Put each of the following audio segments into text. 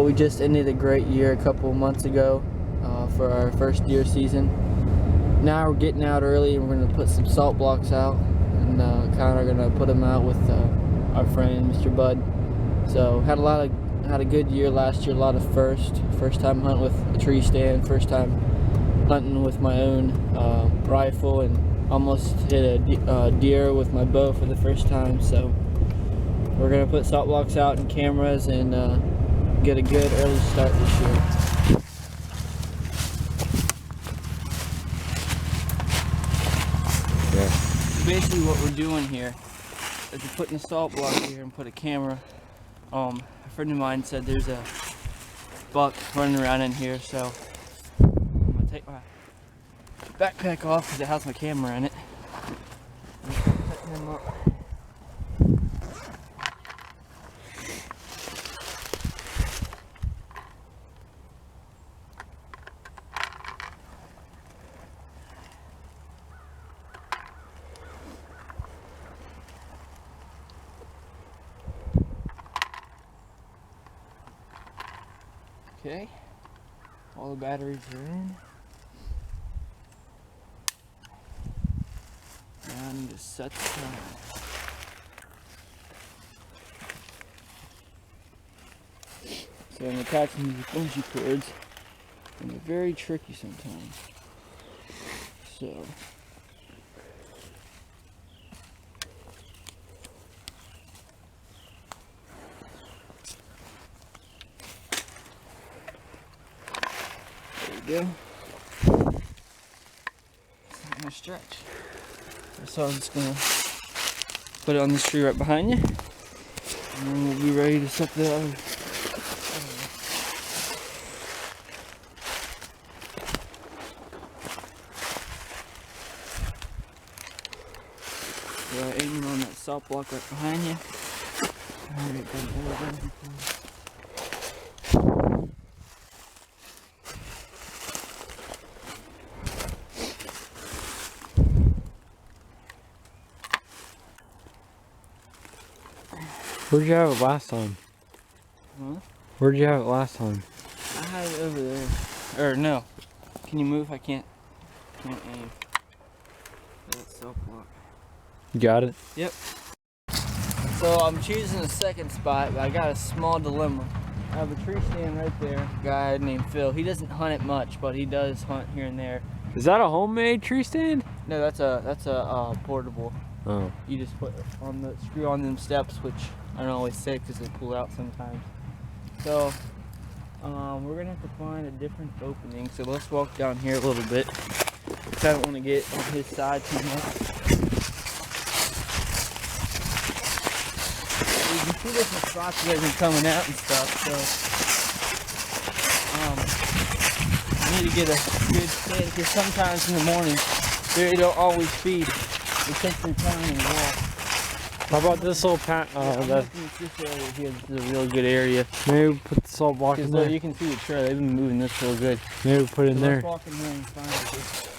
we just ended a great year a couple of months ago for our first deer season. Now we're getting out early and we're going to put some salt blocks out, and kind of going to put them out with our friend Mr. Bud. So had a good year last year. A lot of first time hunting with a tree stand, first time hunting with my own rifle, and almost hit a deer with my bow for the first time. So we're gonna put salt blocks out and cameras and get a good early start this year. Yeah. Basically what we're doing here is we're putting a salt block here and put a camera. A friend of mine said there's a buck running around in here, so I'm gonna take my backpack off because it has my camera in it. Set him up. Okay, all the batteries are in. Now I need to set the timer. So I'm attaching these bungee cords, and they're very tricky sometimes. So there we go. It's not gonna stretch. So I'm just gonna put it on this tree right behind you, and then we'll be ready to set the other. So aiming on that salt block right behind you. Alright, Where'd you have it last time? huh? Where'd you have it last time? I had it over there. Or no. Can you move? I can't aim. That salt block. You got it? Yep. So I'm choosing a second spot, but I got a small dilemma. I have a tree stand right there. A guy named Phil. He doesn't hunt it much, but he does hunt here and there. Is that a homemade tree stand? No, that's a portable. Oh. You just put on the screw on them steps, which I don't always say because they pull out sometimes. So we're gonna have to find a different opening. So let's walk down here a little bit. I don't want to get on his side too much. You can see different spots that have been coming out and stuff. So I need to get a good stand because sometimes in the morning they don't always feed. They take their time and walk. How about this little pat? This area here is a real good area. Maybe we put the salt block in there. You can see the trail. They've been moving this real good. Maybe we put it in there. Let's walk in there and find it.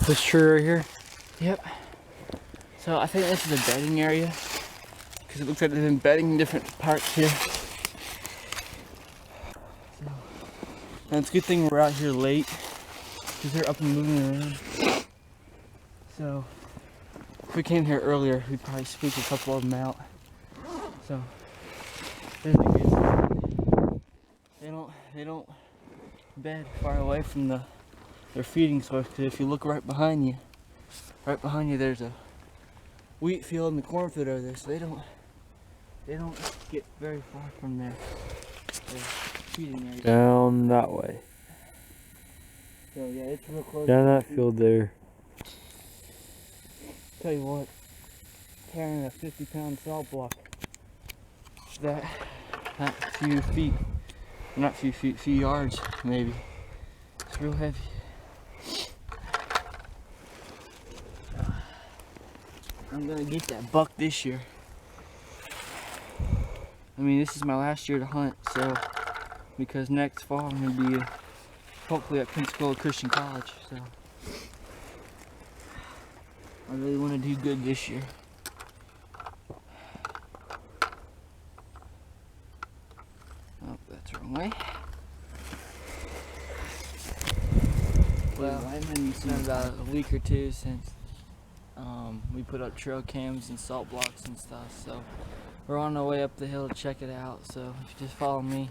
This tree right here? Yep. So I think this is a bedding area because it looks like they've been bedding in different parts here. So, and it's a good thing we're out here late because they're up and moving around. So if we came here earlier, we'd probably squeak a couple of them out. So there's a good sign. They don't bed far away from their feeding source, because if you look right behind you there's a wheat field and the cornfield over there, so they don't get very far from their feeding area. Down that way. So yeah, it's real close. Down that field there. Tell you what, carrying a 50-pound salt block that few feet, not few feet, few yards maybe, it's real heavy. I'm gonna get that buck this year. I mean, this is my last year to hunt, so because next fall I'm gonna be hopefully at Pensacola Christian College, so I really want to do good this year. wrong way. Well, it's been about a week or two since we put up trail cams and salt blocks and stuff, so we're on our way up the hill to check it out. So if you just follow me,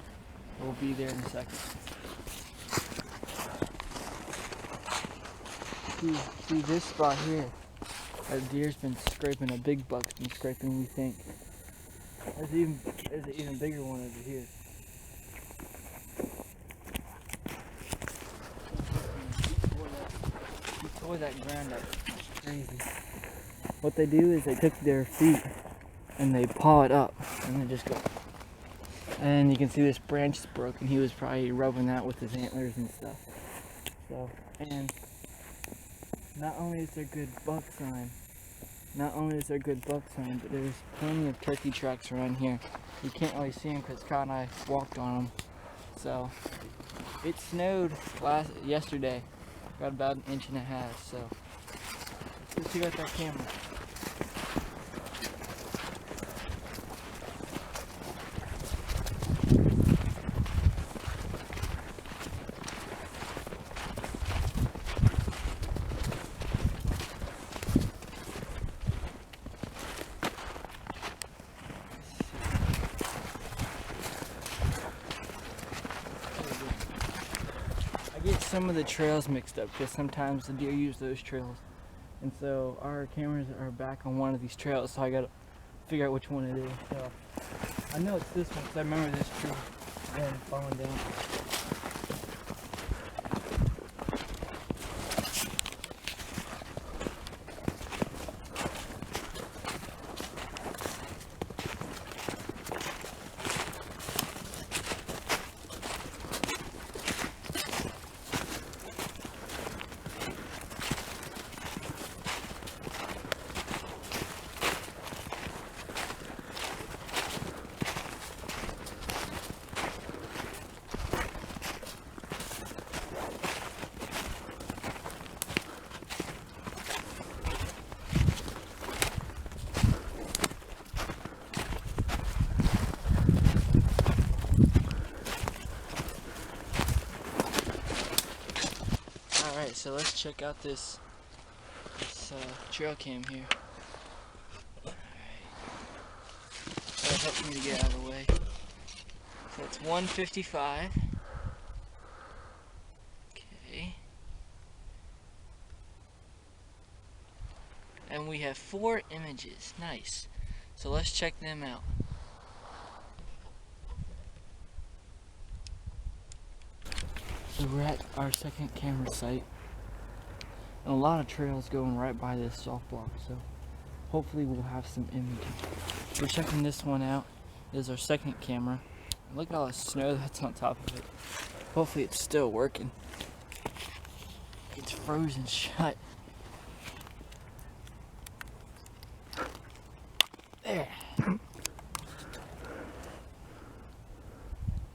we'll be there in a second. See this spot here? That deer's been scraping, a big buck's been scraping, we think. There's an even bigger one over here. He tore that ground up. It's crazy. What they do is they took their feet and they paw it up and they just go. And you can see this branch is broken. He was probably rubbing that with his antlers and stuff. So, and not only is there good buck sign, but there's plenty of turkey tracks around here. You can't really see them because Kyle and I walked on them. So it snowed yesterday, got about 1.5 inches. So let's check out that camera. I get some of the trails mixed up because sometimes the deer use those trails, and so our cameras are back on one of these trails, so I gotta figure out which one it is. So I know it's this one because I remember this tree falling down. Alright, so let's check out this trail cam here. Alright. That helps me to get out of the way. So it's 1:55. Okay. And we have 4 images. Nice. So let's check them out. So we're at our second camera site, and a lot of trails going right by this soft block, so hopefully we'll have some images. We're checking this one out. This is our second camera. Look at all the snow that's on top of it. Hopefully it's still working. It's frozen shut. There.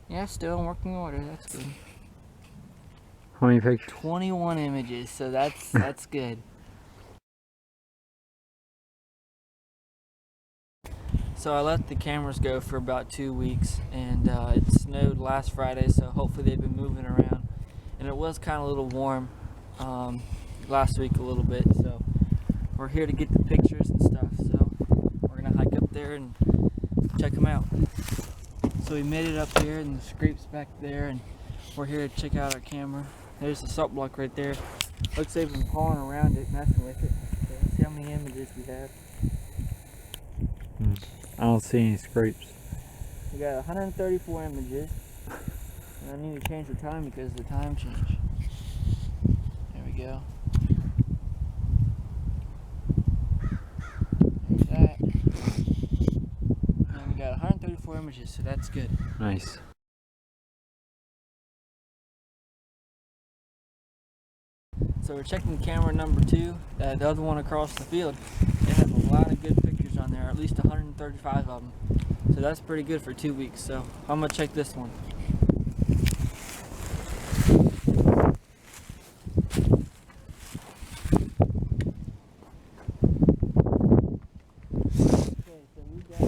Yeah, still in working order. That's good. How many pictures? 21 images, so that's good. So I let the cameras go for about 2 weeks, and it snowed last Friday, so hopefully they've been moving around. And it was kind of a little warm last week a little bit, so we're here to get the pictures and stuff. So we're gonna hike up there and check them out. So we made it up here, and the scrape's back there, and we're here to check out our camera. There's the salt block right there. Looks like they've been pawing around it, messing with it. So let's see how many images we have. I don't see any scrapes. We got 134 images. And I need to change the time because of the time change. There we go. There's that. And we got 134 images, so that's good. Nice. So we're checking camera number 2, the other one across the field. It has a lot of good pictures on there, at least 135 of them. So that's pretty good for 2 weeks. So I'm gonna check this one. Okay, so we got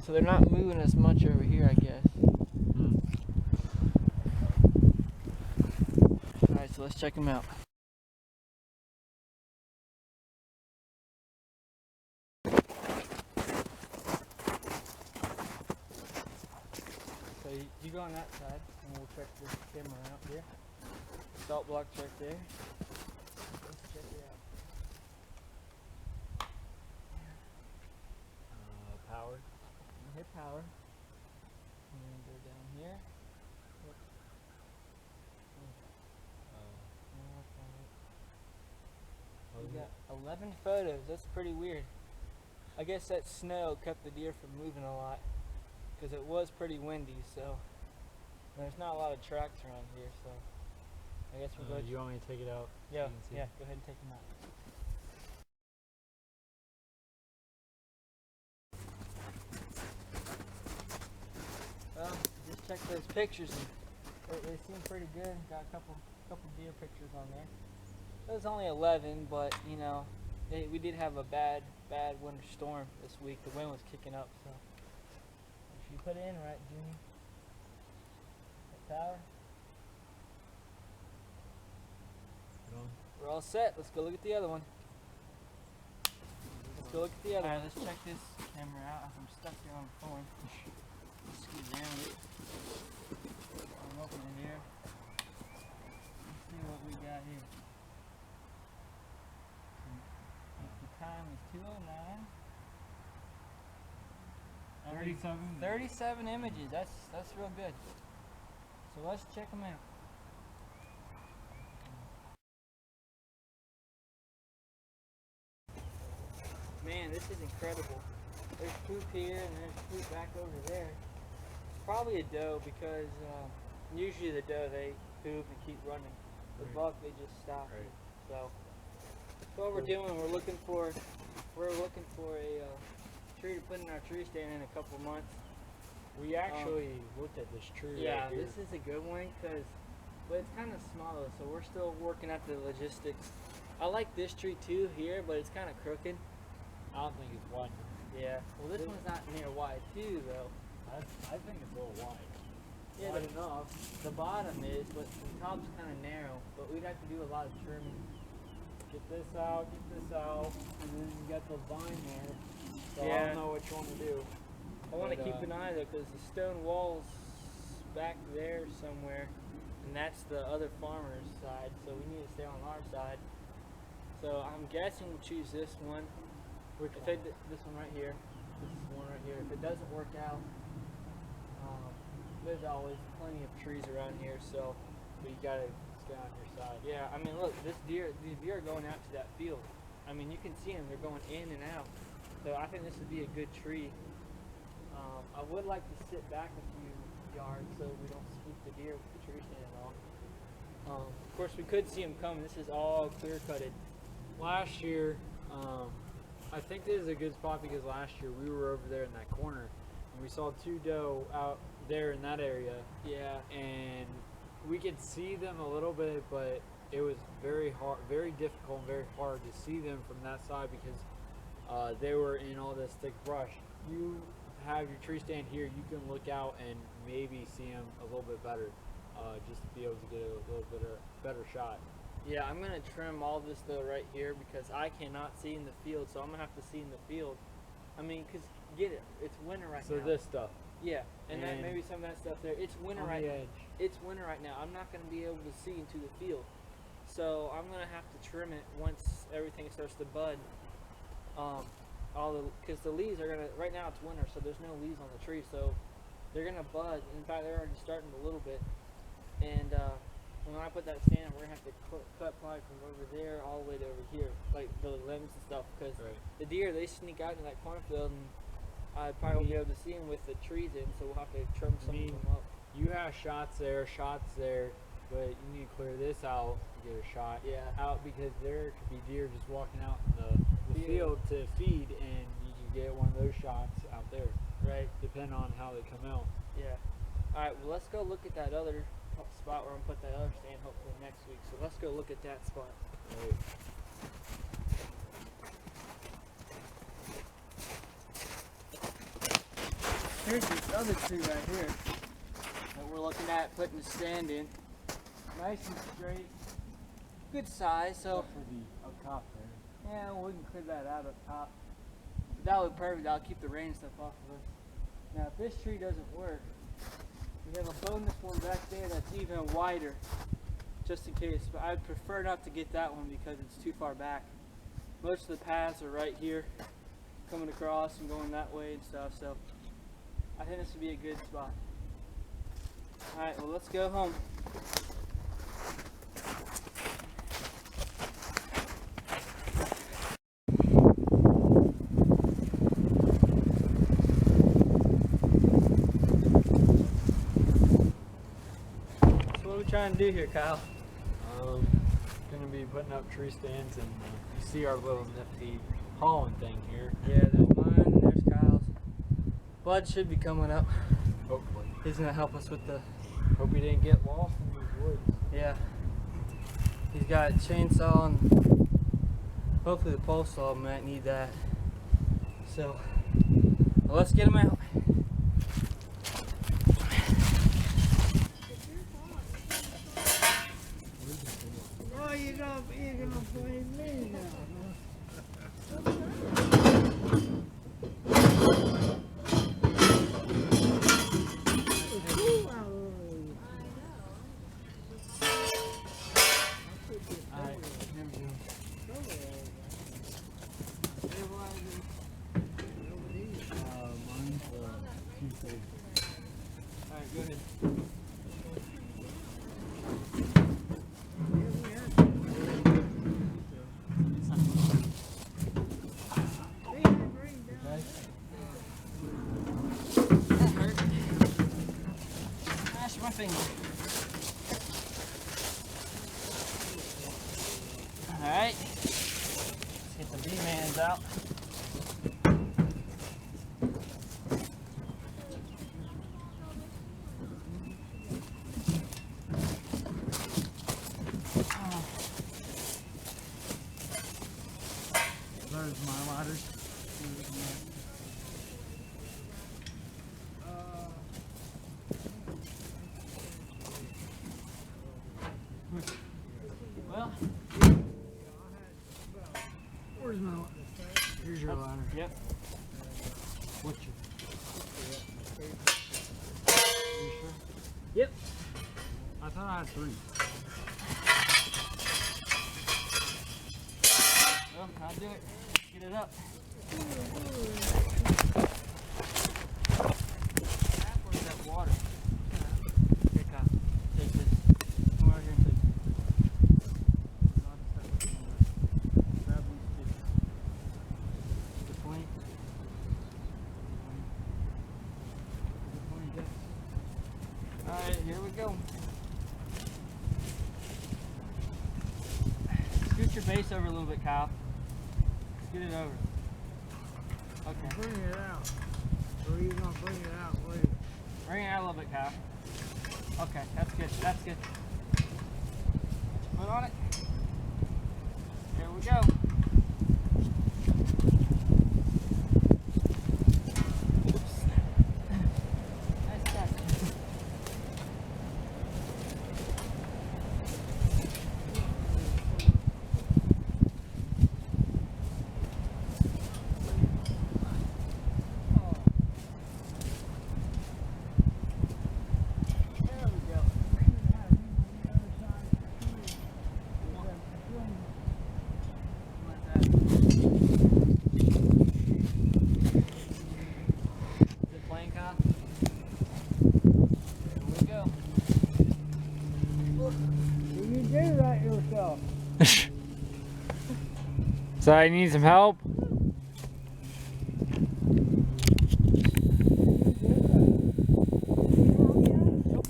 So they're not moving as much over here, I guess. Alright, so let's check them out. So you go on that side, and we'll check this camera out here. Salt block's right there. Let's check it out. Power. Hit power. And then go down here. We got 11 photos. That's pretty weird. I guess that snow kept the deer from moving a lot because it was pretty windy. So there's not a lot of tracks around here. So I guess we'll go. You want me to take it out? Yeah, so you can see? yeah. Go ahead and take them out. Well, just check those pictures. They seem pretty good. Got a couple deer pictures on there. It was only 11, but you know, we did have a bad winter storm this week. The wind was kicking up, so if you put it in right, Jimmy. That power. We're all set. Let's go look at the other one. Let's go look at the other one. Let's check this camera out. I'm stuck here on the phone. Let's scoot around it. I'm opening it here. Let's see what we got here. The time is 2:09. 37 images. That's real good. So let's check them out. Man, this is incredible. There's poop here and there's poop back over there. It's probably a doe because usually the doe, they poop and keep running. The buck, they just stop. Right. So what we're doing, we're looking for a tree to put in our tree stand in a couple months. We actually looked at this tree. Yeah, right here. this is a good one but it's kind of small, so we're still working out the logistics. I like this tree too here, but it's kind of crooked. I don't think it's wide. Yeah. Well, this one's not near wide too, though. I think it's a little wide. Yeah, wide enough. The bottom is, but the top's kind of narrow. But we'd have to do a lot of trimming. Get this out, and then you got the vine there. So Yeah. I don't know what you want to do. I want to keep an eye though, because the stone wall's back there somewhere, and that's the other farmer's side. So we need to stay on our side. So I'm guessing we'll choose this one. Which If one? this one right here, this is one right here. If it doesn't work out, there's always plenty of trees around here. So, But you gotta stay on your side. yeah, I mean, look, these deer are going out to that field. I mean, you can see them; they're going in and out. So I think this would be a good tree. I would like to sit back a few yards so we don't spook the deer with the tree stand at all. Of course, we could see them coming. This is all clear cutted. Last year, I think this is a good spot because last year we were over there in that corner and we saw two doe out there in that area. Yeah. And we could see them a little bit, but it was very hard, very difficult and very hard to see them from that side because they were in all this thick brush. You have your tree stand here, you can look out and maybe see them a little bit better, just to be able to get a little bit better shot. Yeah, I'm going to trim all this though right here because I cannot see in the field, so I'm going to have to see in the field. I mean, because get it, it's winter right now. So this stuff. Yeah, and then maybe some of that stuff there. It's winter on right the now. edge. It's winter right now. I'm not going to be able to see into the field. So I'm going to have to trim it once everything starts to bud. Because the leaves are going to, right now it's winter, so there's no leaves on the tree, so they're going to bud. In fact, they're already starting a little bit. And when I put that stand, we're going to have to cut probably from over there all the way to over here, like the limbs and stuff, because the deer, they sneak out in that cornfield, and I probably won't be able to see them with the trees in, so we'll have to trim some of them up. You have shots there, but you need to clear this out to get a shot out because there could be deer just walking out in the field to feed, and you can get one of those shots out there. Right. Depending on how they come out. Yeah. All right. Well, let's go look at that other spot where I'm gonna put that other stand hopefully next week. So let's go look at that spot. Right. Here's this other tree right here that we're looking at putting the stand in. Nice and straight, good size. So for the up top there. yeah, we can clear that out up top. But that would be perfect. That'll keep the rain stuff off of us. Now, if this tree doesn't work, we have a bonus one back there that's even wider, just in case. But I'd prefer not to get that one because it's too far back. Most of the paths are right here, coming across and going that way and stuff. So I think this would be a good spot. All right, well, let's go home. What are we trying to do here, Kyle? Gonna be putting up tree stands, and you see our little nifty hauling thing here. Yeah, there's mine and there's Kyle's. Bud should be coming up. Hopefully. He's gonna help us with the, Hope we didn't get lost in these woods. yeah. He's got a chainsaw and hopefully the pole saw might need that. So, well, let's get him out. Oh, you're gonna play me now. Alright, here we go. Mine's Tuesday. Alright, go ahead. That hurt. Smash my finger. Alright. Let's get the B-mans out. There's my ladder. Well, Where's my ladder? Here's your ladder. yep. What's your? You sure? Yep. I thought I had 3. Well, I'll do it. Get it up. Where's that water? Here, Kyle. Take this. Come over here and take this. Grab these two. The point. Alright, here we go. Scoot your base over a little bit, Kyle. Get it over. Okay. Bring it out. Or you gonna bring it out later? Bring it out a little bit, Kyle. Okay, that's good. That's good. Put on it. Here we go. Oops. Nice catch. There we go. Like that. Is it playing, Kyle? Here we go. You do that yourself. So I need some help.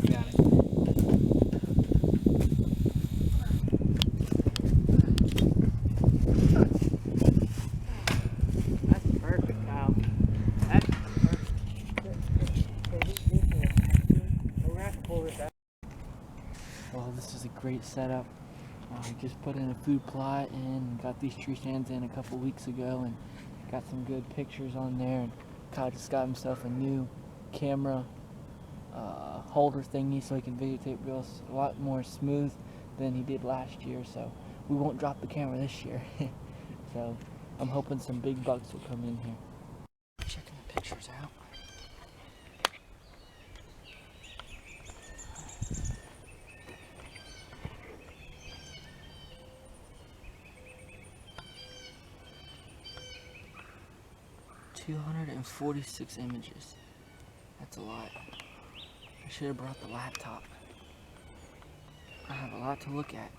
Got it. That's perfect, Kyle. That's perfect. We're gonna have to pull this out. Well, this is a great setup. I just put in a food plot and got these tree stands in a couple weeks ago and got some good pictures on there. And Kyle just got himself a new camera holder thingy so he can videotape a lot more smooth than he did last year, so we won't drop the camera this year. So I'm hoping some big bucks will come in here. Checking the pictures out. $246 images. That's a lot. I should have brought the laptop. I have a lot to look at.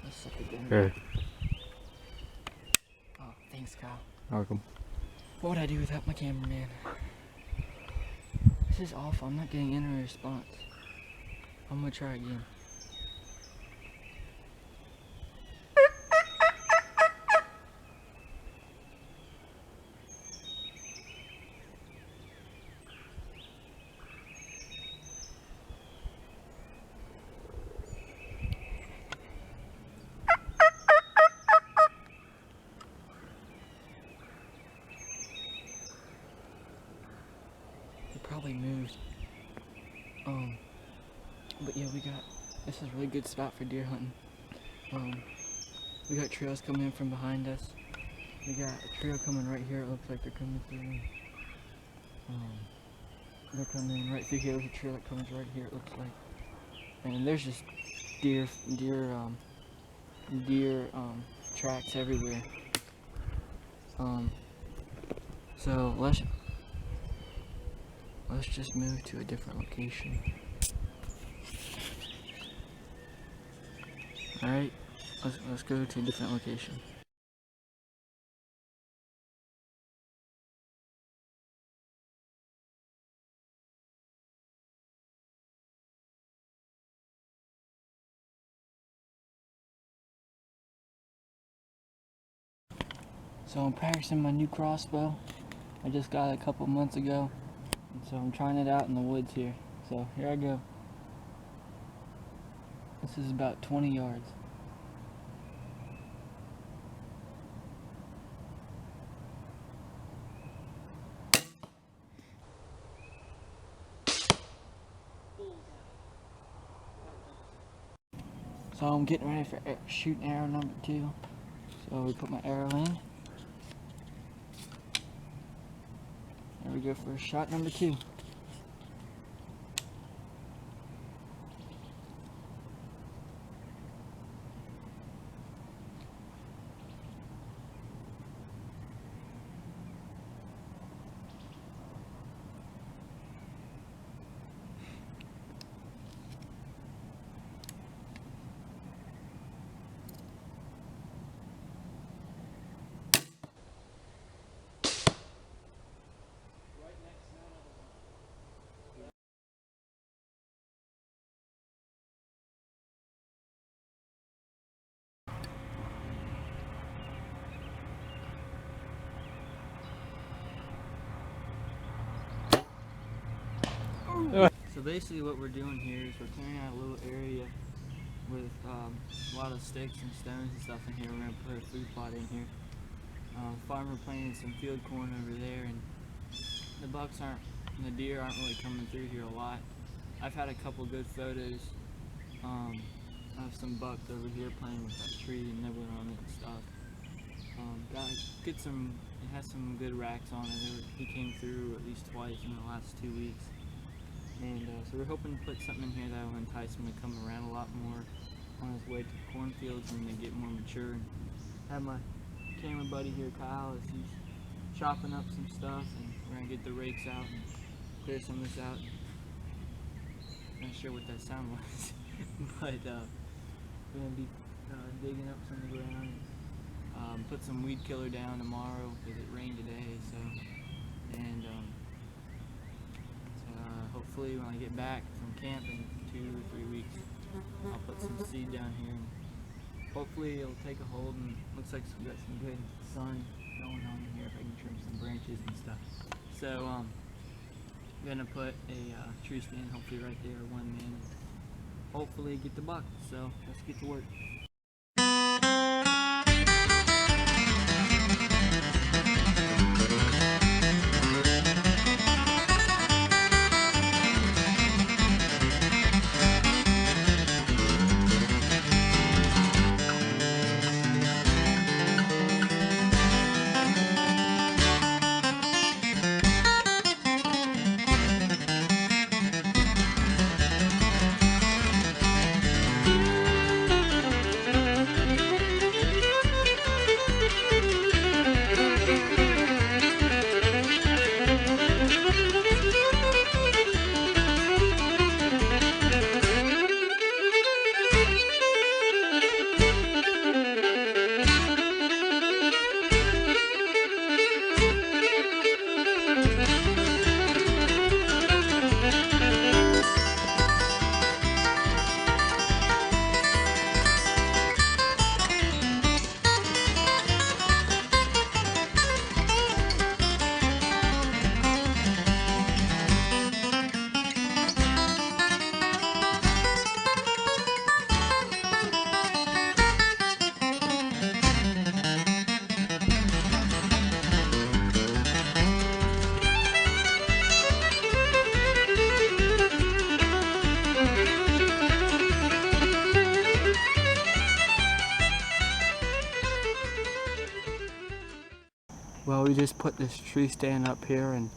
Let's set the gun. Here. Oh, thanks, Kyle. Welcome. What would I do without my cameraman? This is awful. I'm not getting any response. I'm gonna try again. He probably moved. But yeah, this is a really good spot for deer hunting. We got trails coming in from behind us. We got a trail coming right here. It looks like they're coming through. They're coming right through here. There's a trail that comes right here, it looks like. And there's just deer tracks everywhere. So let's just move to a different location. Alright, let's go to a different location. So I'm practicing my new crossbow. I just got it a couple months ago, and so I'm trying it out in the woods here. So here I go. This is about 20 yards. So I'm getting ready for shooting arrow number 2. So we put my arrow in. There we go for shot number 2. So basically what we're doing here is we're clearing out a little area with a lot of sticks and stones and stuff in here. We're going to put a food plot in here. Farmer planted some field corn over there, and the deer aren't really coming through here a lot. I've had a couple good photos of some bucks over here playing with that tree and nibbling on it and stuff. It has some good racks on it. He came through at least twice in the last 2 weeks. And so we're hoping to put something in here that will entice him to come around a lot more on his way to the cornfields when they get more mature. And have my camera buddy here, Kyle, as he's chopping up some stuff, and we're gonna get the rakes out and clear some of this out. Not sure what that sound was, but we're gonna be digging up some of the ground. Put some weed killer down tomorrow because it rained today. And hopefully when I get back from camp in 2 or 3 weeks, I'll put some seed down here, and hopefully it'll take a hold. And looks like we got some good sun going on in here if I can trim some branches and stuff. So I'm gonna put a tree stand hopefully right there, one man, hopefully get the buck. So let's get to work. Well, we just put this tree stand up here, and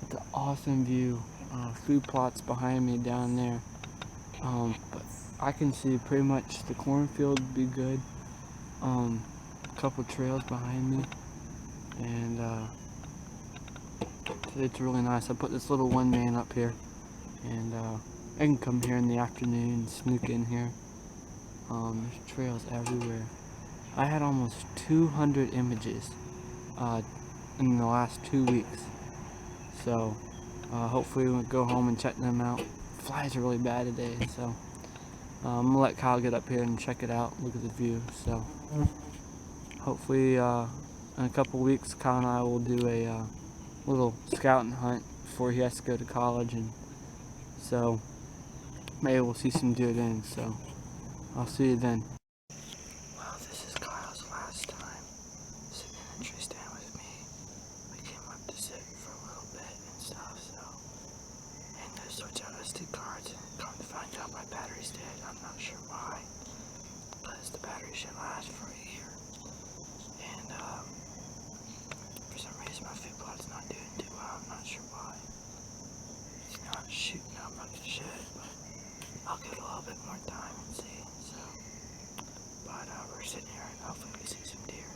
it's an awesome view. Food plots behind me down there. But I can see pretty much the cornfield would be good. A couple trails behind me, and it's really nice. I put this little one man up here, and I can come here in the afternoon and snook in here. There's trails everywhere. I had almost 200 images in the last 2 weeks, so hopefully we'll go home and check them out. Flies are really bad today, so I'm gonna let Kyle get up here and check it out, look at the view. So hopefully in a couple weeks Kyle and I will do a little scouting hunt before he has to go to college, and so maybe we'll see some deer then. So I'll see you then. Well, this is Kyle's last time sitting in a tree stand with me. We came up to sit for a little bit and stuff, so. And I switch out SD cards, and come to find out my battery's dead. I'm not sure why, because the battery should last for a year. And for some reason my food plot's not doing too well. I'm not sure why. It's not shooting out much shit, but I'll give it a little bit more time and see. So, but we're sitting here and hopefully we see some deer.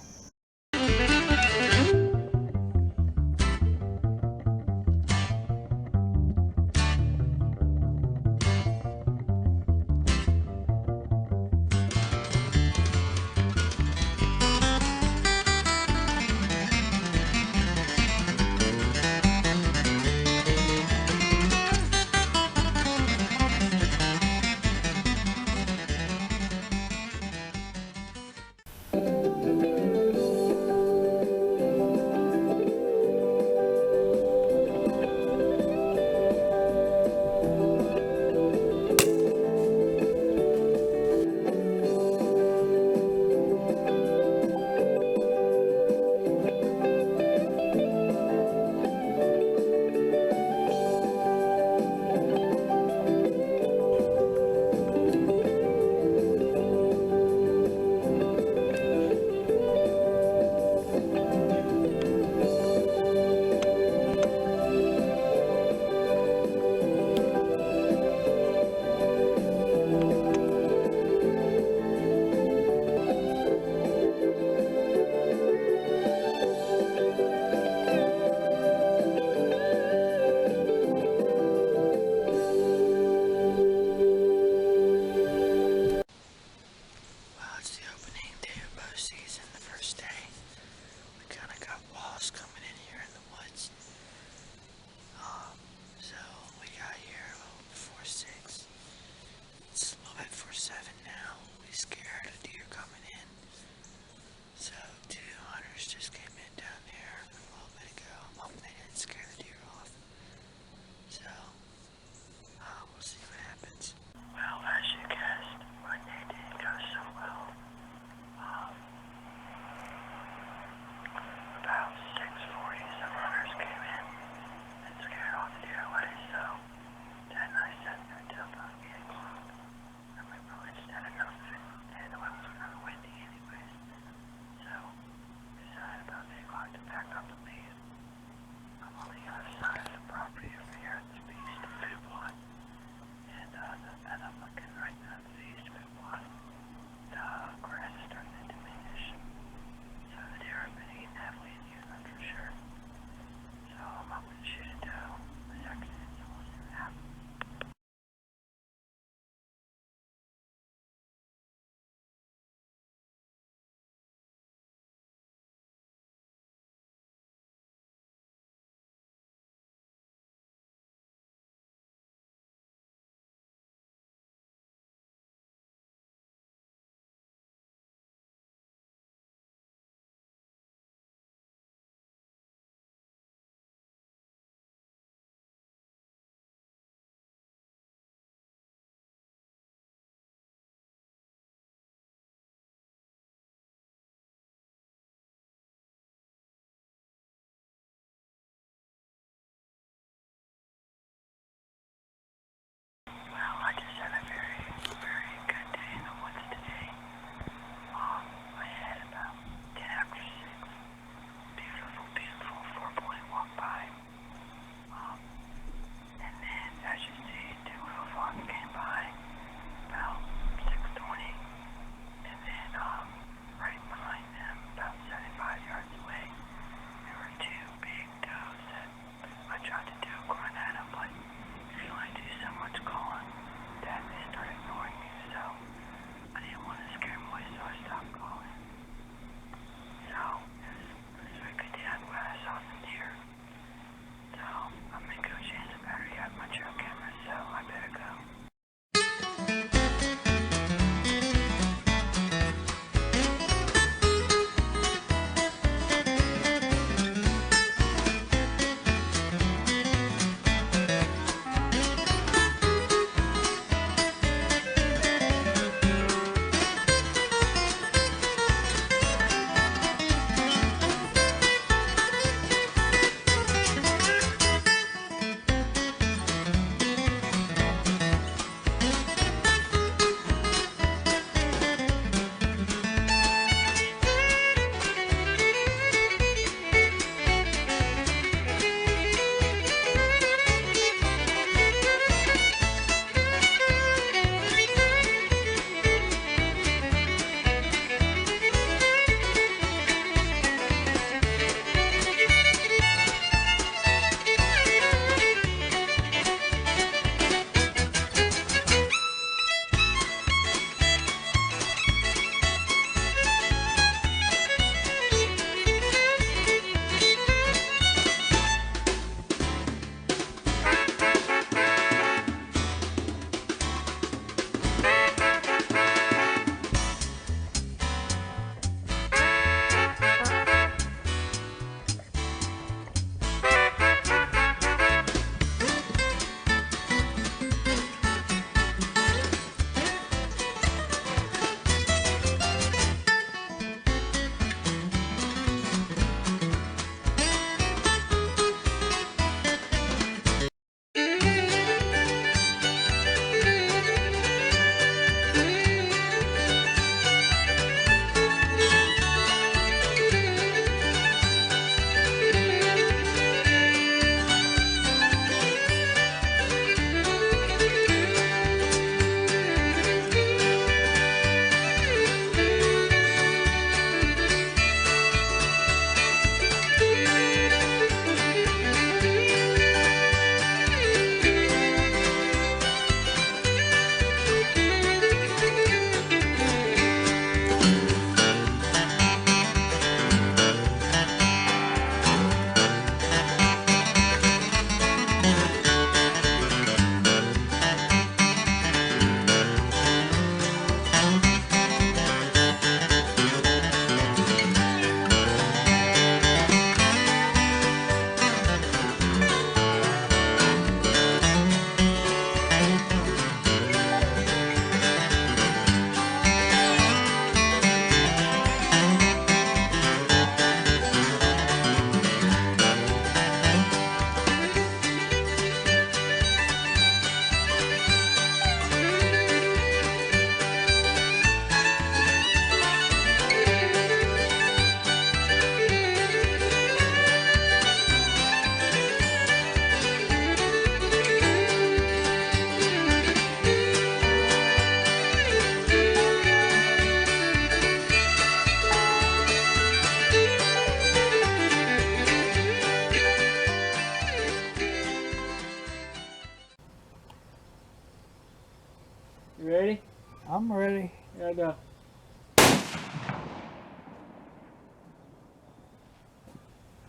You ready? I'm ready. Here I go.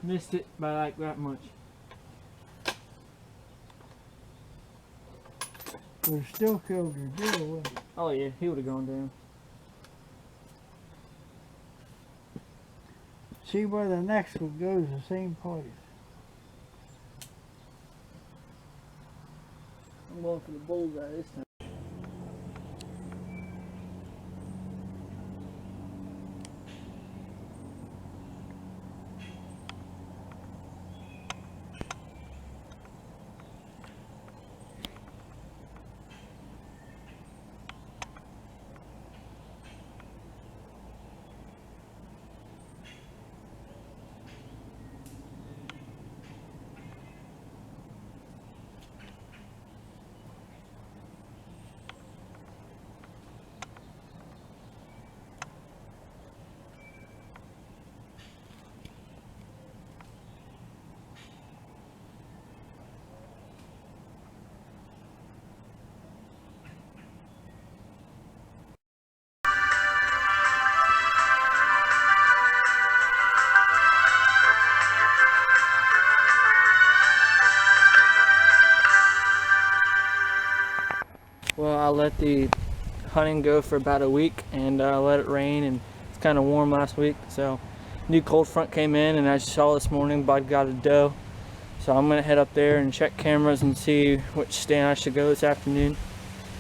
Missed it by like that much. Would have still killed your deer, wouldn't it? Oh yeah, he would have gone down. See where the next one goes, the same place. I'm going for the bullseye this time. Well, I let the hunting go for about a week and let it rain, and it's kind of warm last week, so new cold front came in, and as you saw this morning, Bud got a doe. So I'm gonna head up there and check cameras and see which stand I should go this afternoon.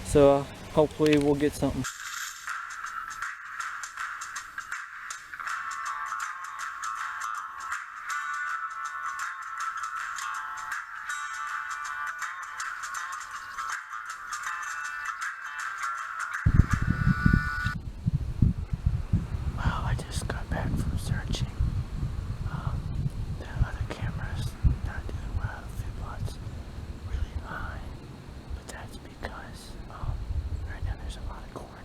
So hopefully we'll get something. Well, I just got back from searching. The other cameras not doing well. Feedlot's really high, but that's because right now there's a lot of corn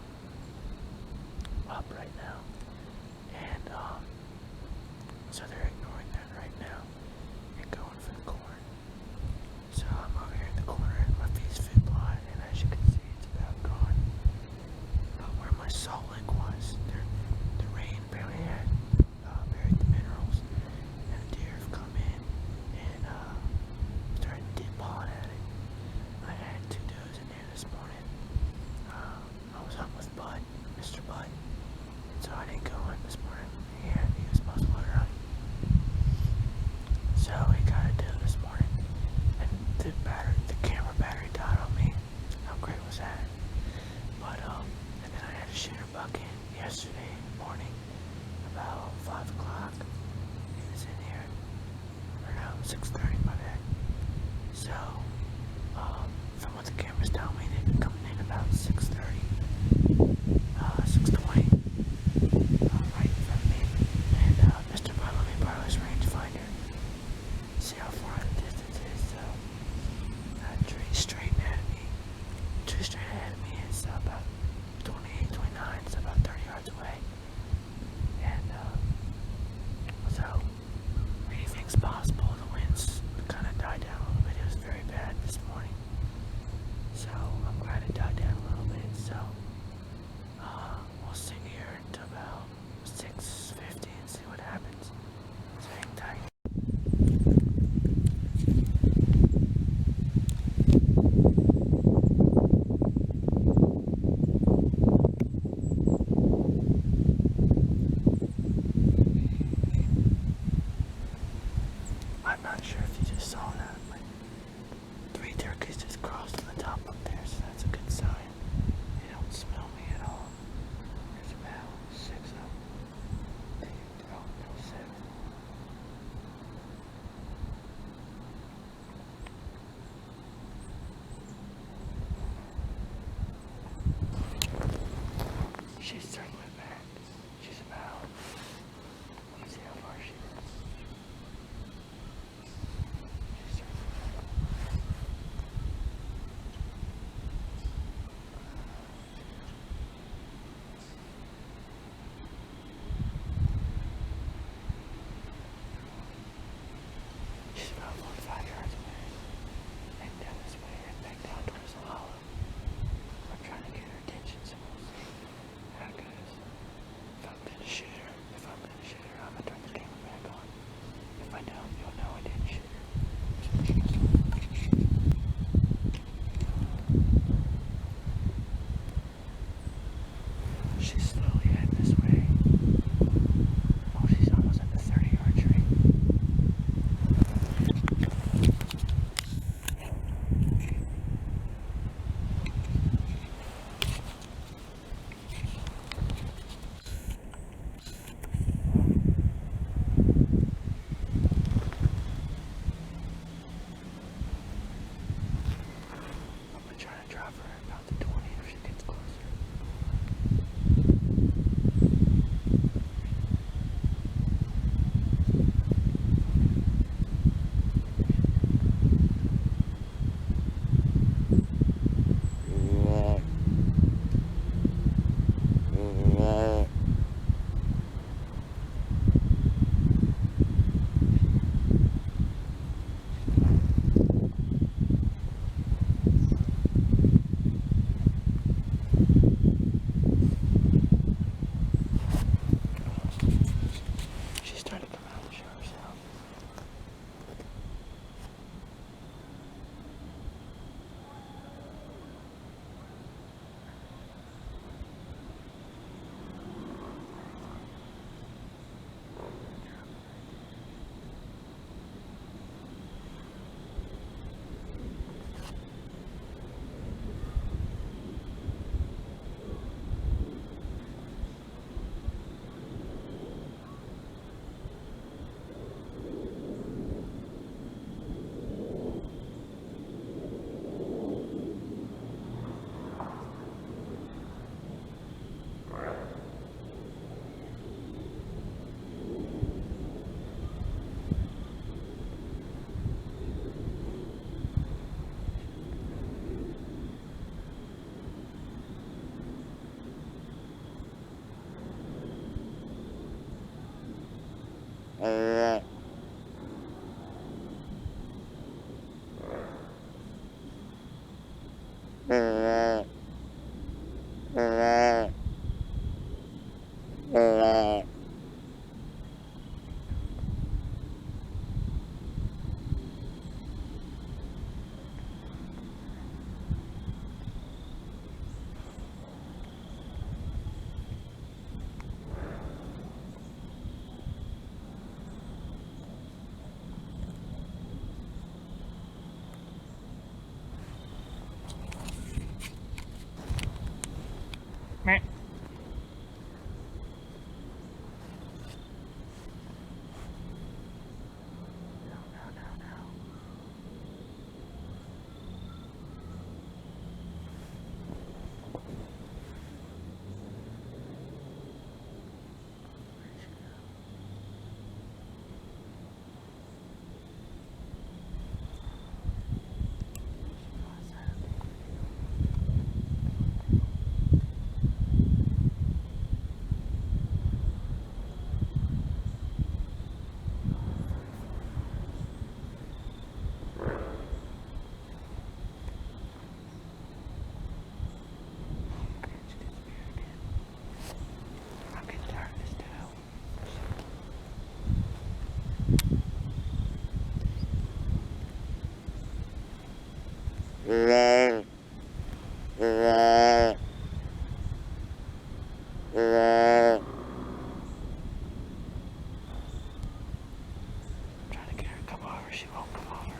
Trying to get her to come over, she won't come over.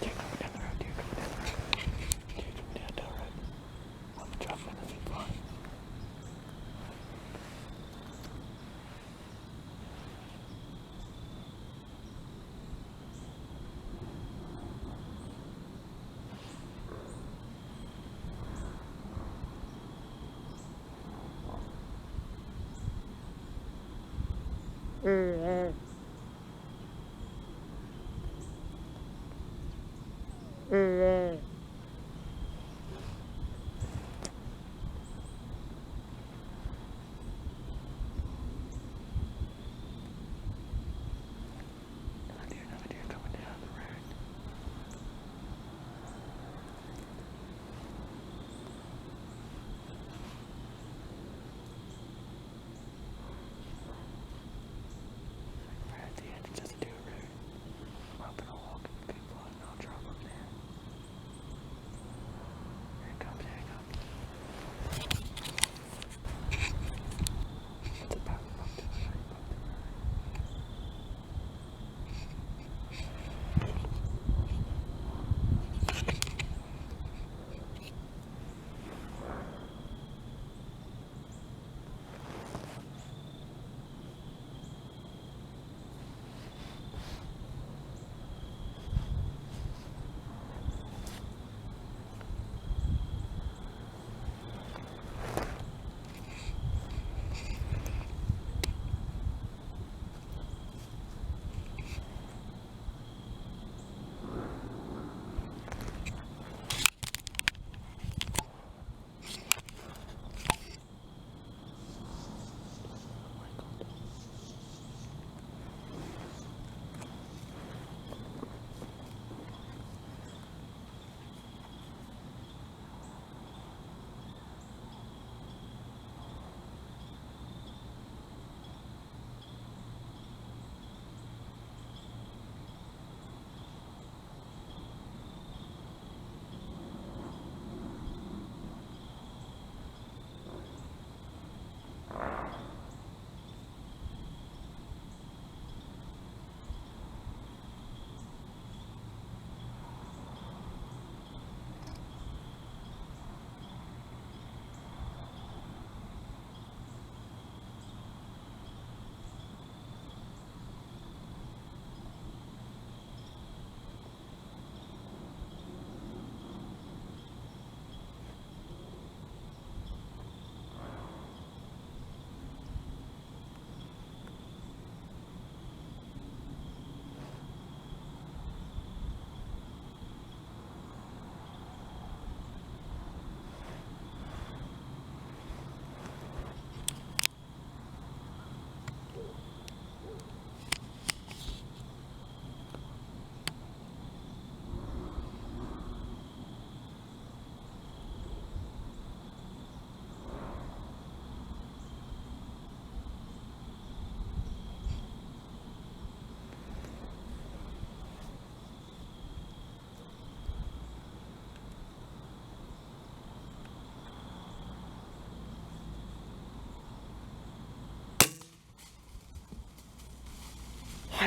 Deer coming down the road, deer coming down the road. Deer coming down the road. I'm gonna drop in the feed barn. Another deer coming down the road. Right at the end, it's just a deer road. I'm hoping I'll walk with people and I'll drop them there.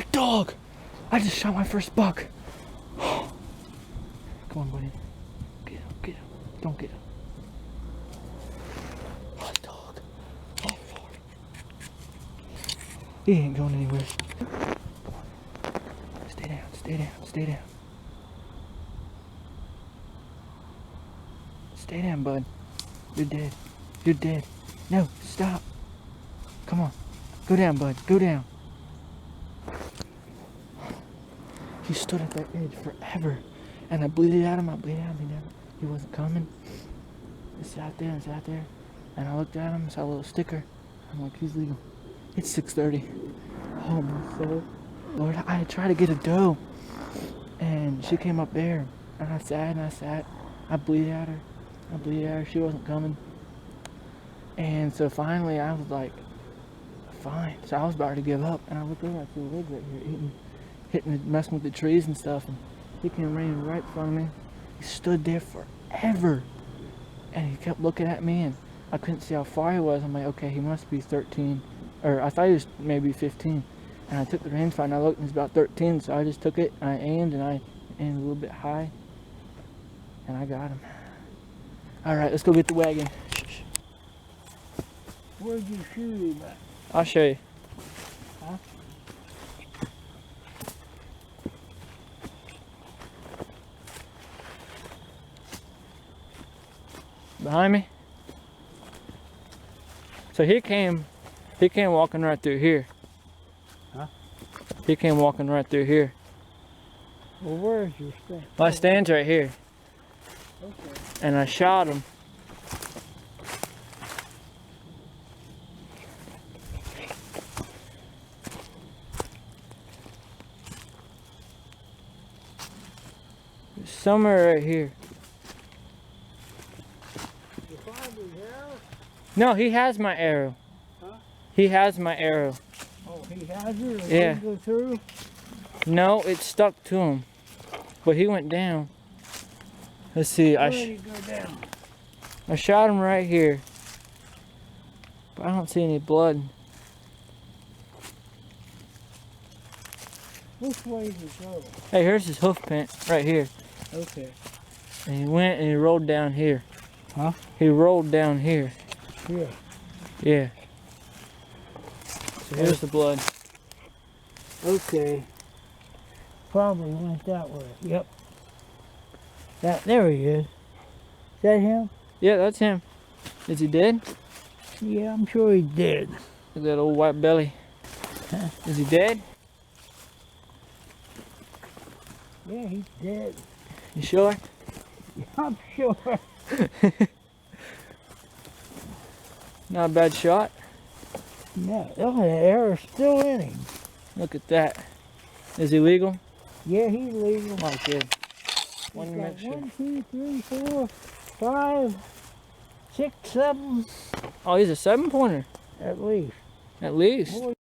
Black dog! I just shot my first buck. Come on, buddy. Get him, get him. Don't get him. Black dog. Oh, Lord. He ain't going anywhere. Come on. Stay down, stay down, stay down. Stay down, bud. You're dead. You're dead. No, stop. Come on. Go down, bud. Go down. He stood at that edge forever. And I bleeded at him. I bleeded at him. He wasn't coming. He sat there and sat there. And I looked at him, saw a little sticker. I'm like, he's legal. It's 6:30. Oh, my soul. Lord, I tried to get a doe. And she came up there. And I sat and I sat. I bleeded at her. I bleeded at her. She wasn't coming. And so finally I was like, fine. So I was about to give up. And I looked over, I see a leg right here messing with the trees and stuff. And he came running right in front of me. He stood there forever. And he kept looking at me, and I couldn't see how far he was. I'm like, okay, he must be 13. Or I thought he was maybe 15. And I took the rangefinder and I looked and he's about 13. So I just took it and I aimed a little bit high. And I got him. Alright, let's go get the wagon. Where'd you shoot him at? I'll show you. Huh? Behind me. So he came walking right through here. Huh? He came walking right through here. Well, where's your stand? My stand's right here. Okay. And I shot him. Somewhere right here. You find his arrow? No, he has my arrow. Huh? He has my arrow. Oh, he has it? It Yeah. didn't go through? No, it stuck to him. But he went down. Let's see. Where did he go down? I shot him right here. But I don't see any blood. Which way did he go? Hey, here's his hoof print right here. Okay. And he went and he rolled down here. Huh? He rolled down here. Here. Yeah. So here's the blood. Okay. Probably went that way. Yep. There he is. Is that him? Yeah, that's him. Is he dead? Yeah, I'm sure he did. Look at that old white belly. Huh? Is he dead? Yeah, he's dead. You sure? I'm sure. Not a bad shot. No, oh, the arrow's still in him. Look at that. Is he legal? Yeah, he's legal. Oh, good. He's One got make sure. 1, 2, 3, 4, 5, 6, 7, Oh, he's a 7-pointer. at least. At least. Boy,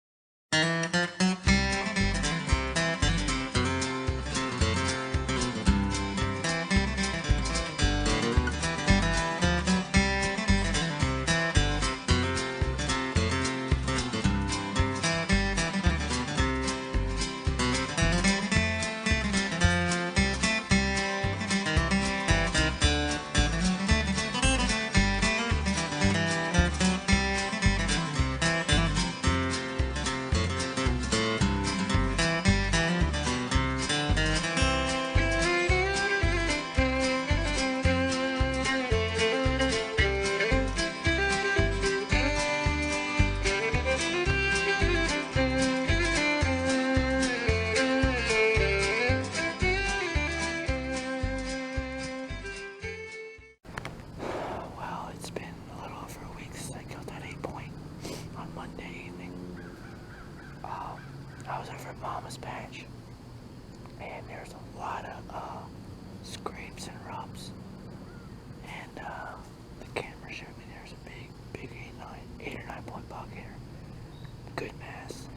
Well, it's been a little over a week since I killed that 8-point on Monday evening. I was over at Mama's patch, and there's a lot of scrapes and rubs. And the camera showed me there's a big 8 or 9 point buck here. Good mass.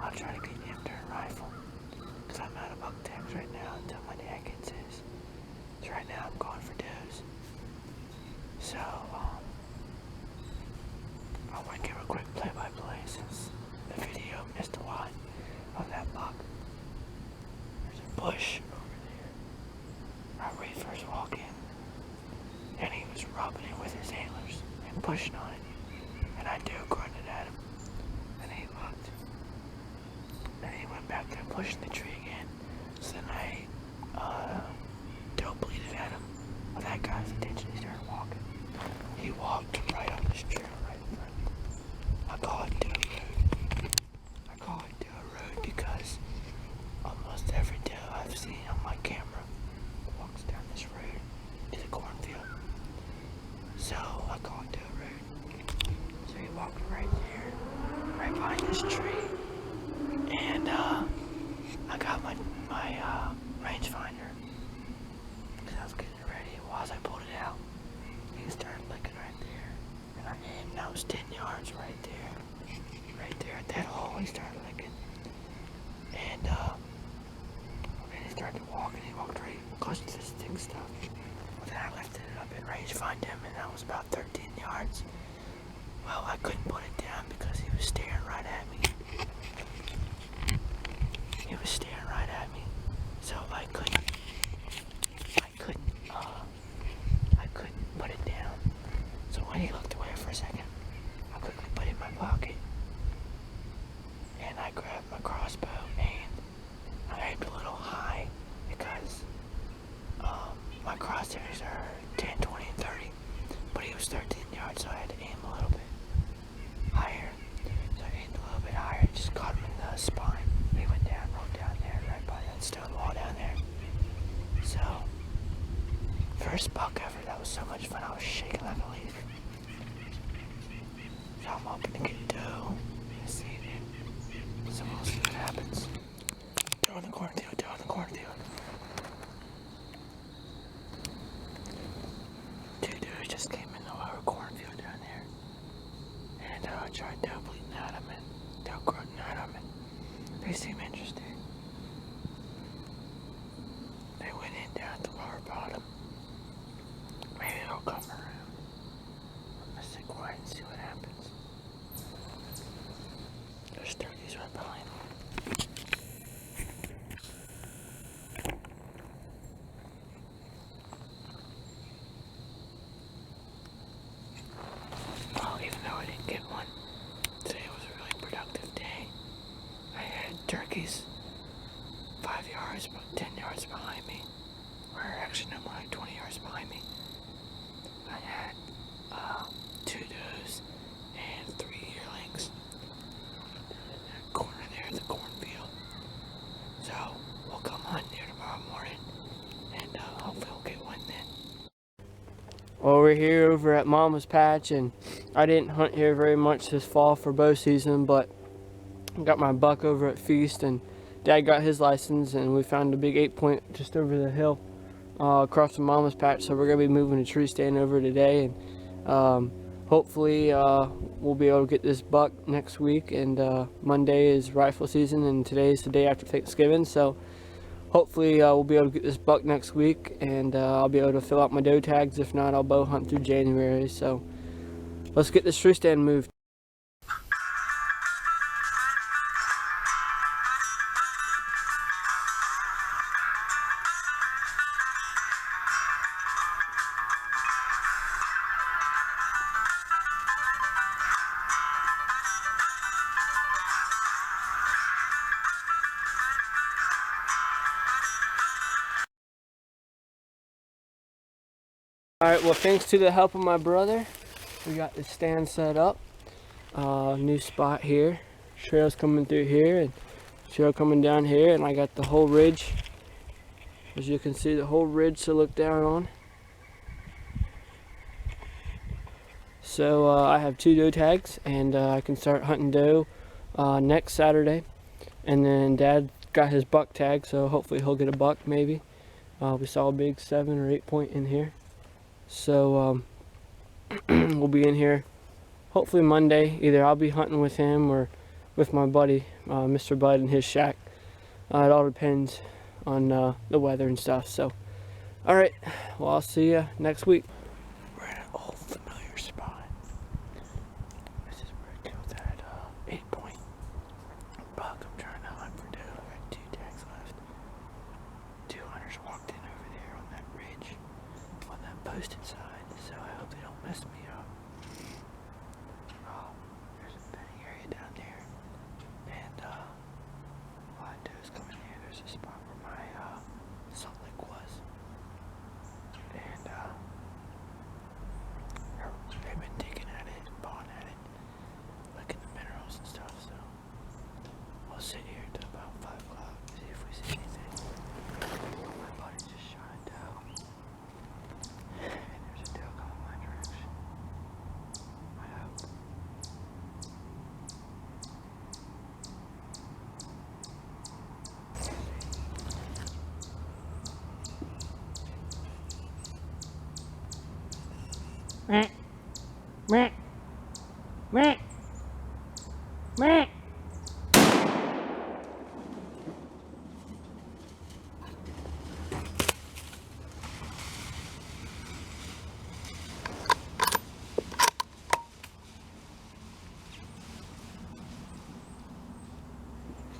I'll try to get him to a rifle, because I'm out of buck tags right now until my dad gets his. So right now I'm going for does. So, I want to give a quick play-by-play since the video missed a lot of that buck. bush over there, right where he first walked in. And he was rubbing it with his antlers and pushing on it. And I grunted at him. And he looked. And he went back there pushing the tree again. So then I bleated at him. With that guy's attention, he started walking. He walked right up this trail right in front of me. I call it Doe Road. I call it Doe Road because almost every doe I've seen on my camera walks down this road to the cornfield. So I call it Doe Road. So he walked right there, right behind this tree. And I got my rangefinder because I was getting it ready. Well, as I pulled it out, he started licking right there. And I aimed, and I was 10 yards right there. Right there at that hole, he started licking. And then he started walking. He walked right close to this thick stuff. Well, then I lifted it up and rangefined him, and that was about 13 yards. Well, I couldn't put it down because he was staring right at me. He was staring right at me. So I couldn't put it down. So when he looked away for a second, I quickly put it in my pocket. And I grabbed my crossbow and I aimed a little high because my crosshairs are 10, 20, and 30. But he was 13 yards, so I had to aim a little bit higher. So I aimed a little bit higher and just caught him in the spine. He went down, rolled down there, right by that stone wall down there. So, first buck ever. That was so much fun. I was shaking like a leaf. So I'm hoping to get doe this evening. So we'll see what happens. Doe in the cornfield, doe in the cornfield. Two does just came in the lower cornfield down there. And I tried doe bleeding at them and doe grunting at them. And they seem interested. They went in down at the lower bottom. Maybe they'll come around. I'm gonna sit quiet and see what happens. There's turkeys right behind me. Oh, even though I didn't get one, today was a really productive day. I had turkeys 5 yards, about 10 yards behind me. Or actually no, more like 20 yards behind me. I had 2 does and 3 yearlings in that corner there, the cornfield. So we'll come hunt there tomorrow morning, and hopefully we'll get one then. Well, we're here over at Mama's Patch, and I didn't hunt here very much this fall for bow season, but I got my buck over at Feast, and Dad got his license, and we found a big 8-point just over the hill across from Mama's Patch. So we're gonna be moving a tree stand over today, and hopefully we'll be able to get this buck next week. And Monday is rifle season, and today is the day after Thanksgiving, so hopefully we'll be able to get this buck next week, and I'll be able to fill out my doe tags. If not, I'll bow hunt through January. So let's get this tree stand moved. Alright, well, thanks to the help of my brother, we got the stand set up. New spot here. Trails coming through here, and trail coming down here, and I got the whole ridge. As you can see, the whole ridge to look down on. So I have 2 doe tags, and I can start hunting doe next Saturday. And then Dad got his buck tag, so hopefully he'll get a buck maybe. We saw a big 7 or 8 point in here. So we'll be in here hopefully Monday. Either I'll be hunting with him or with my buddy, Mr. Bud, in his shack. It all depends on the weather and stuff. So, alright, well, I'll see you next week. We're in an old familiar spot. This is where I killed that 8 point. buck. I'm trying to hunt for doe. I got 2 tags left. closed inside, so I hope they don't mess me up. Oh, there's a bedding area down there. And while I do is come in here, there's a spot where my salt lick was. And they've been digging at it, pawing at it, looking at the minerals and stuff, so we'll sit here until about 5 o'clock, see if we see anything. My buddy just shot a doe. And there's a doe coming my direction. I hope. Meh. Meh. Meh. Meh.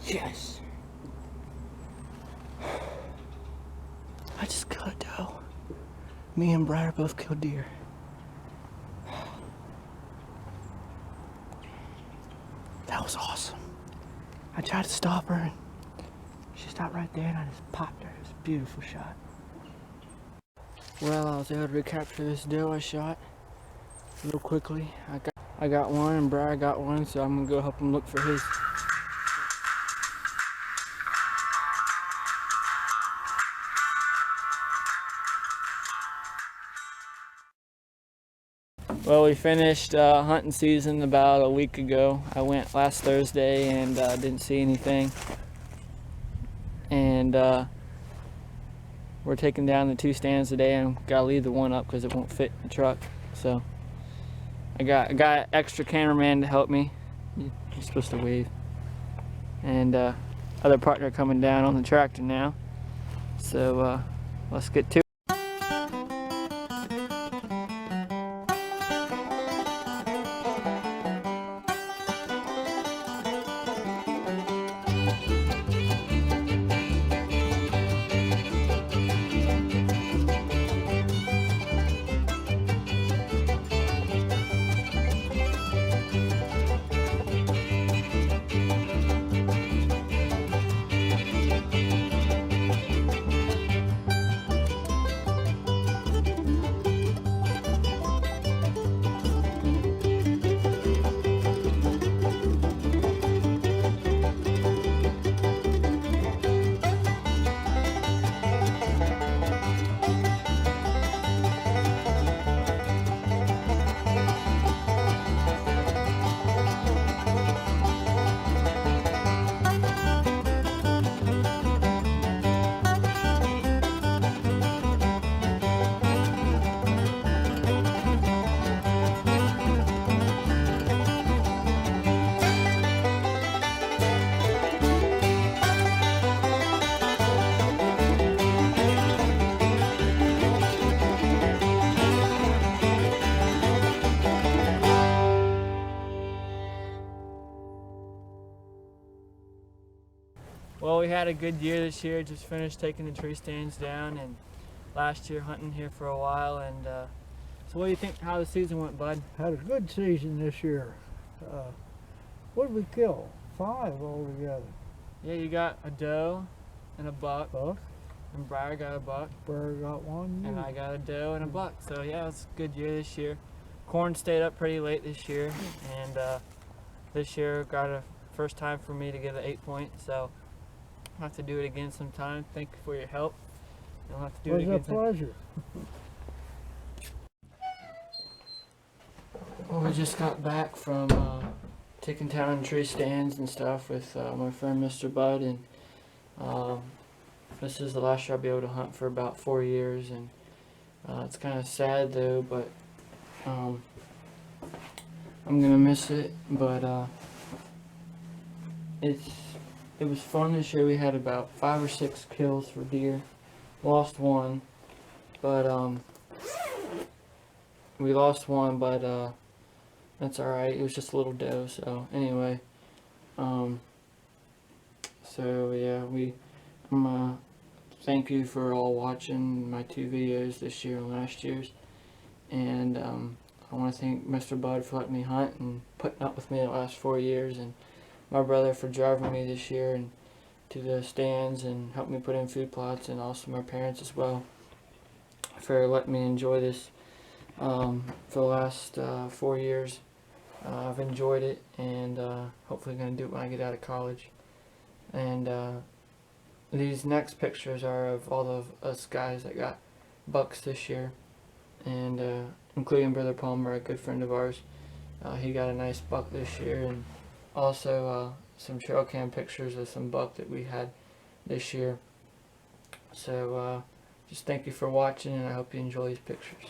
Yes. I just killed a doe. Me and Briar both killed deer. That was awesome. I tried to stop her and she stopped right there and I just popped her. It was a beautiful shot. Well, I was able to recapture this doe I shot real quickly. I got one and Briar got one, so I'm gonna go help him look for his. Well, we finished hunting season about a week ago. I went last Thursday and didn't see anything. And we're taking down the 2 stands today and gotta leave the one up because it won't fit in the truck. So I got an extra cameraman to help me. You're supposed to wave. And other partner coming down on the tractor now. So let's get to it. Well, we had a good year this year. Just finished taking the tree stands down, and last year hunting here for a while. And so, what do you think? How the season went, bud? Had a good season this year. What did we kill? 5 altogether. Yeah, you got a doe and a buck, Buck, and Briar got a buck, Burr got one. and I got a doe and a buck. So yeah, it was a good year this year. Corn stayed up pretty late this year, and this year got a first time for me to get an 8-point. So I'll have to do it again sometime. Thank you for your help. I'll have to do it again. It was a pleasure. Well, we just got back from taking down tree stands and stuff with my friend Mr. Bud, and this is the last year I'll be able to hunt for about 4 years, and it's kind of sad though, but I'm gonna miss it. But it was fun this year. We had about 5 or 6 kills for deer. Lost one, but we lost one, but that's alright. It was just a little doe. So anyway, so yeah, thank you for all watching my 2 videos this year and last year's. And I want to thank Mr. Bud for letting me hunt and putting up with me the last 4 years, and my brother for driving me this year and to the stands and helping me put in food plots, and also my parents as well for letting me enjoy this for the last 4 years. I've enjoyed it, and hopefully going to do it when I get out of college. And these next pictures are of all of us guys that got bucks this year, and including Brother Palmer, a good friend of ours. He got a nice buck this year, and also some trail cam pictures of some buck that we had this year. So just thank you for watching, and I hope you enjoy these pictures.